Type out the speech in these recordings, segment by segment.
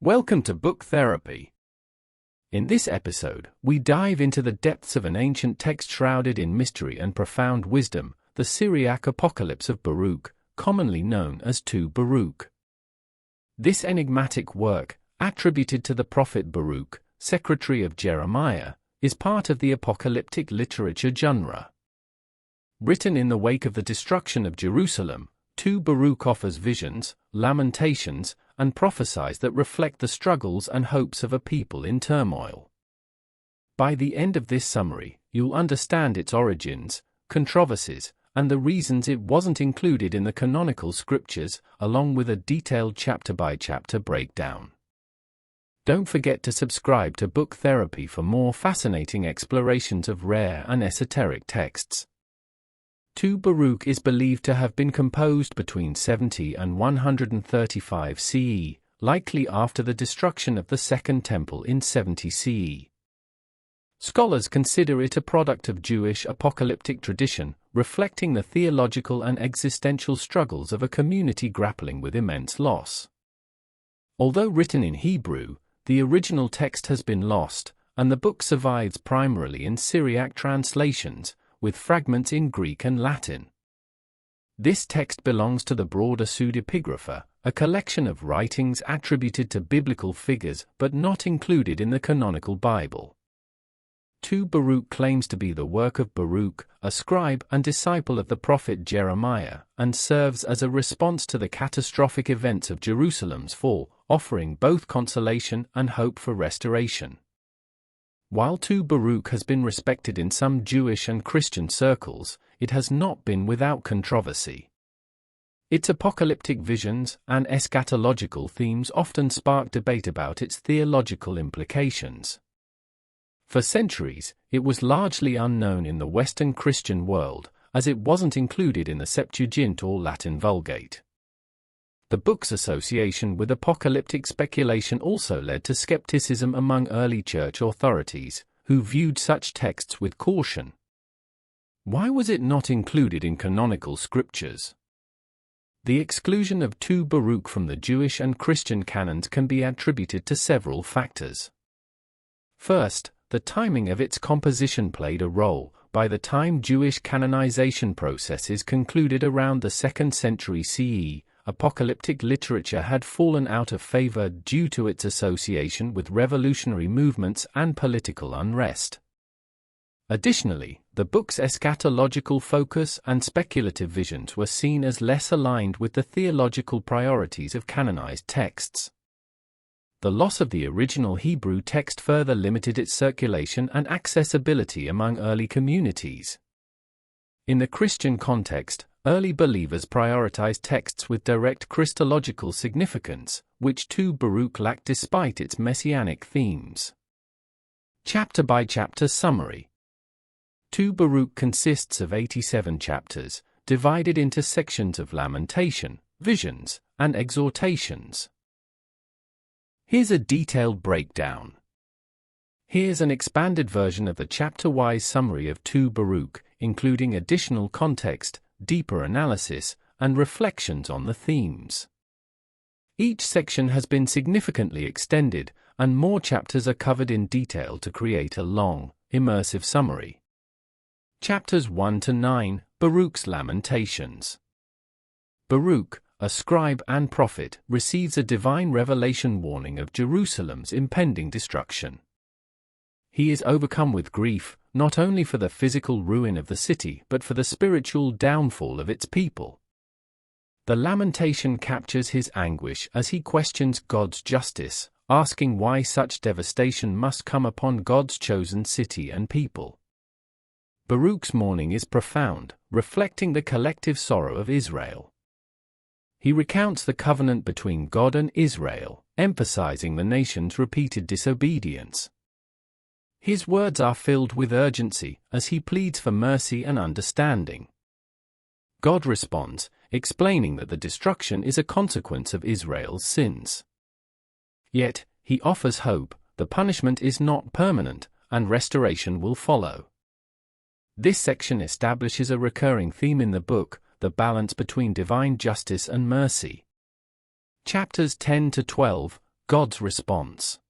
Welcome to Book Therapy. In this episode, we dive into the depths of an ancient text shrouded in mystery and profound wisdom, the Syriac Apocalypse of Baruch, commonly known as 2 Baruch. This enigmatic work, attributed to the prophet Baruch, secretary of Jeremiah, is part of the apocalyptic literature genre. Written in the wake of the destruction of Jerusalem, 2 Baruch offers visions, lamentations, and prophesies that reflect the struggles and hopes of a people in turmoil. By the end of this summary, you'll understand its origins, controversies, and the reasons it wasn't included in the canonical scriptures, along with a detailed chapter-by-chapter breakdown. Don't forget to subscribe to Book Therapy for more fascinating explorations of rare and esoteric texts. 2 Baruch is believed to have been composed between 70 and 135 CE, likely after the destruction of the Second Temple in 70 CE. Scholars consider it a product of Jewish apocalyptic tradition, reflecting the theological and existential struggles of a community grappling with immense loss. Although written in Hebrew, the original text has been lost, and the book survives primarily in Syriac translations, with fragments in Greek and Latin. This text belongs to the broader pseudepigrapha, a collection of writings attributed to biblical figures but not included in the canonical Bible. 2 Baruch claims to be the work of Baruch, a scribe and disciple of the prophet Jeremiah, and serves as a response to the catastrophic events of Jerusalem's fall, offering both consolation and hope for restoration. While 2 Baruch has been respected in some Jewish and Christian circles, it has not been without controversy. Its apocalyptic visions and eschatological themes often spark debate about its theological implications. For centuries, it was largely unknown in the Western Christian world, as it wasn't included in the Septuagint or Latin Vulgate. The book's association with apocalyptic speculation also led to skepticism among early church authorities, who viewed such texts with caution. Why was it not included in canonical scriptures? The exclusion of 2 Baruch from the Jewish and Christian canons can be attributed to several factors. First, the timing of its composition played a role. By the time Jewish canonization processes concluded around the 2nd century CE, apocalyptic literature had fallen out of favor due to its association with revolutionary movements and political unrest. Additionally, the book's eschatological focus and speculative visions were seen as less aligned with the theological priorities of canonized texts. The loss of the original Hebrew text further limited its circulation and accessibility among early communities. In the Christian context, early believers prioritized texts with direct Christological significance, which 2 Baruch lacked despite its messianic themes. Chapter-by-chapter summary. 2 Baruch consists of 87 chapters, divided into sections of lamentation, visions, and exhortations. Here's a detailed breakdown. Here's an expanded version of the chapter-wise summary of 2 Baruch, including additional context, deeper analysis, and reflections on the themes. Each section has been significantly extended, and more chapters are covered in detail to create a long, immersive summary. Chapters 1 to 9, Baruch's Lamentations. Baruch, a scribe and prophet, receives a divine revelation warning of Jerusalem's impending destruction. He is overcome with grief, not only for the physical ruin of the city but for the spiritual downfall of its people. The lamentation captures his anguish as he questions God's justice, asking why such devastation must come upon God's chosen city and people. Baruch's mourning is profound, reflecting the collective sorrow of Israel. He recounts the covenant between God and Israel, emphasizing the nation's repeated disobedience. His words are filled with urgency as he pleads for mercy and understanding. God responds, explaining that the destruction is a consequence of Israel's sins. Yet, he offers hope, the punishment is not permanent, and restoration will follow. This section establishes a recurring theme in the book, the balance between divine justice and mercy. Chapters 10 to 12, God's response.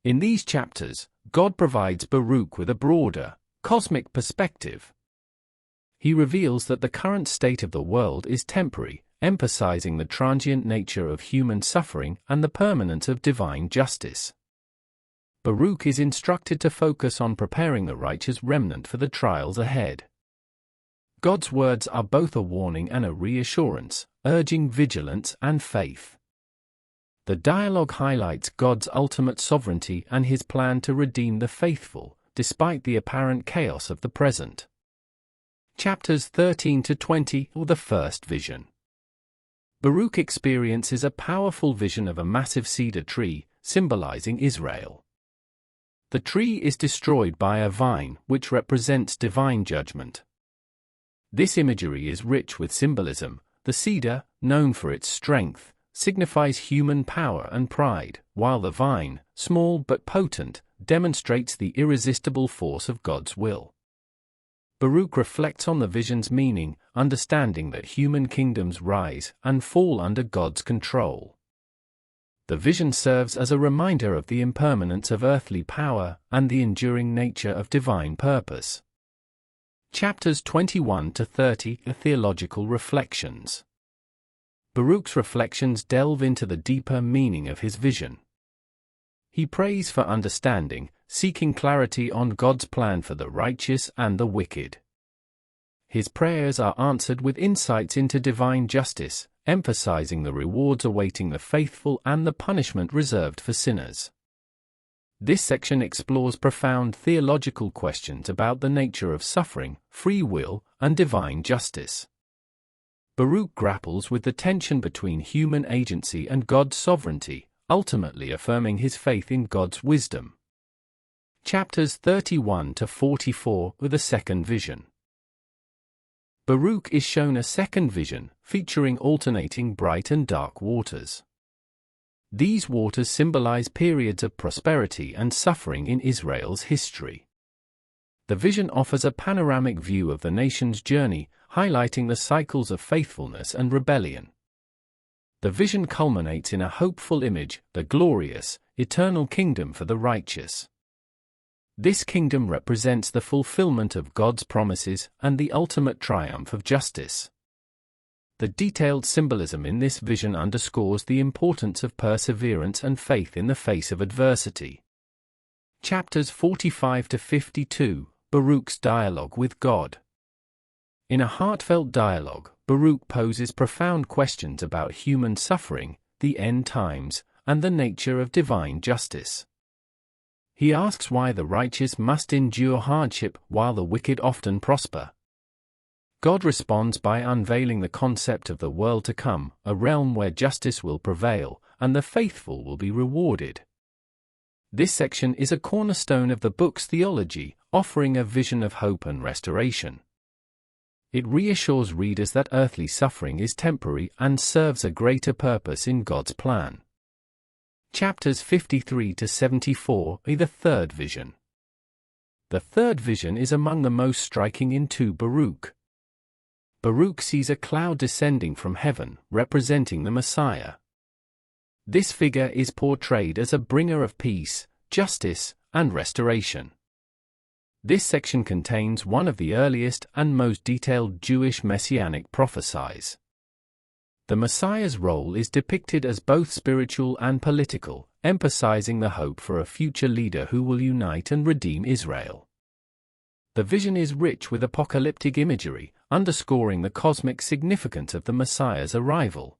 In these chapters, God provides Baruch with a broader, cosmic perspective. He reveals that the current state of the world is temporary, emphasizing the transient nature of human suffering and the permanence of divine justice. Baruch is instructed to focus on preparing the righteous remnant for the trials ahead. God's words are both a warning and a reassurance, urging vigilance and faith. The dialogue highlights God's ultimate sovereignty and his plan to redeem the faithful, despite the apparent chaos of the present. Chapters 13 to 20, or the first vision. Baruch experiences a powerful vision of a massive cedar tree, symbolizing Israel. The tree is destroyed by a vine, which represents divine judgment. This imagery is rich with symbolism. The cedar, known for its strength, signifies human power and pride, while the vine, small but potent, demonstrates the irresistible force of God's will. Baruch reflects on the vision's meaning, understanding that human kingdoms rise and fall under God's control. The vision serves as a reminder of the impermanence of earthly power and the enduring nature of divine purpose. Chapters 21 to 30 are Theological Reflections. Baruch's reflections delve into the deeper meaning of his vision. He prays for understanding, seeking clarity on God's plan for the righteous and the wicked. His prayers are answered with insights into divine justice, emphasizing the rewards awaiting the faithful and the punishment reserved for sinners. This section explores profound theological questions about the nature of suffering, free will, and divine justice. Baruch grapples with the tension between human agency and God's sovereignty, ultimately affirming his faith in God's wisdom. Chapters 31 to 44 are the second vision. Baruch is shown a second vision, featuring alternating bright and dark waters. These waters symbolize periods of prosperity and suffering in Israel's history. The vision offers a panoramic view of the nation's journey, highlighting the cycles of faithfulness and rebellion. The vision culminates in a hopeful image, the glorious, eternal kingdom for the righteous. This kingdom represents the fulfillment of God's promises and the ultimate triumph of justice. The detailed symbolism in this vision underscores the importance of perseverance and faith in the face of adversity. Chapters 45 to 52, Baruch's dialogue with God. In a heartfelt dialogue, Baruch poses profound questions about human suffering, the end times, and the nature of divine justice. He asks why the righteous must endure hardship while the wicked often prosper. God responds by unveiling the concept of the world to come, a realm where justice will prevail, and the faithful will be rewarded. This section is a cornerstone of the book's theology, offering a vision of hope and restoration. It reassures readers that earthly suffering is temporary and serves a greater purpose in God's plan. Chapters 53 to 74 are the third vision. The third vision is among the most striking in 2 Baruch. Baruch sees a cloud descending from heaven, representing the Messiah. This figure is portrayed as a bringer of peace, justice, and restoration. This section contains one of the earliest and most detailed Jewish messianic prophecies. The Messiah's role is depicted as both spiritual and political, emphasizing the hope for a future leader who will unite and redeem Israel. The vision is rich with apocalyptic imagery, underscoring the cosmic significance of the Messiah's arrival.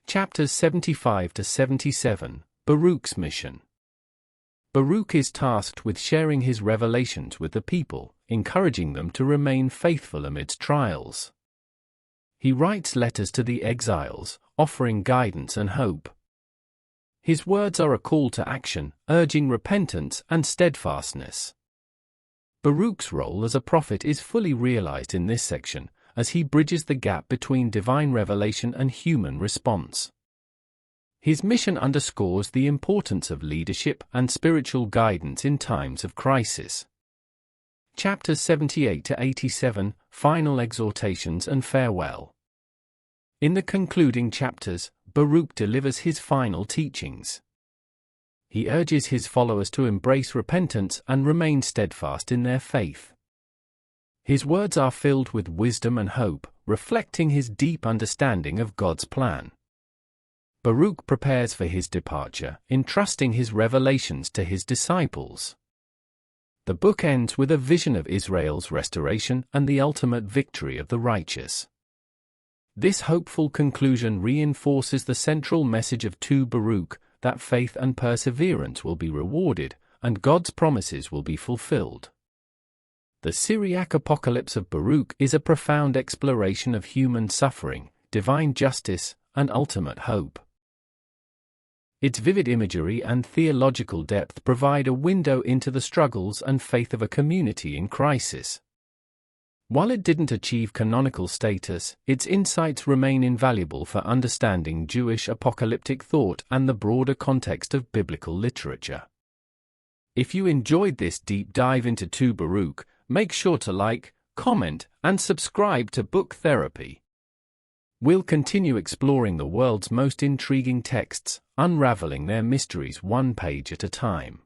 Chapters 75 to 77, Baruch's mission. Baruch is tasked with sharing his revelations with the people, encouraging them to remain faithful amidst trials. He writes letters to the exiles, offering guidance and hope. His words are a call to action, urging repentance and steadfastness. Baruch's role as a prophet is fully realized in this section, as he bridges the gap between divine revelation and human response. His mission underscores the importance of leadership and spiritual guidance in times of crisis. Chapters 78 to 87, Final Exhortations and Farewell. In the concluding chapters, Baruch delivers his final teachings. He urges his followers to embrace repentance and remain steadfast in their faith. His words are filled with wisdom and hope, reflecting his deep understanding of God's plan. Baruch prepares for his departure, entrusting his revelations to his disciples. The book ends with a vision of Israel's restoration and the ultimate victory of the righteous. This hopeful conclusion reinforces the central message of 2 Baruch, that faith and perseverance will be rewarded, and God's promises will be fulfilled. The Syriac Apocalypse of Baruch is a profound exploration of human suffering, divine justice, and ultimate hope. Its vivid imagery and theological depth provide a window into the struggles and faith of a community in crisis. While it didn't achieve canonical status, its insights remain invaluable for understanding Jewish apocalyptic thought and the broader context of biblical literature. If you enjoyed this deep dive into 2 Baruch, make sure to like, comment, and subscribe to Book Therapy. We'll continue exploring the world's most intriguing texts, unraveling their mysteries one page at a time.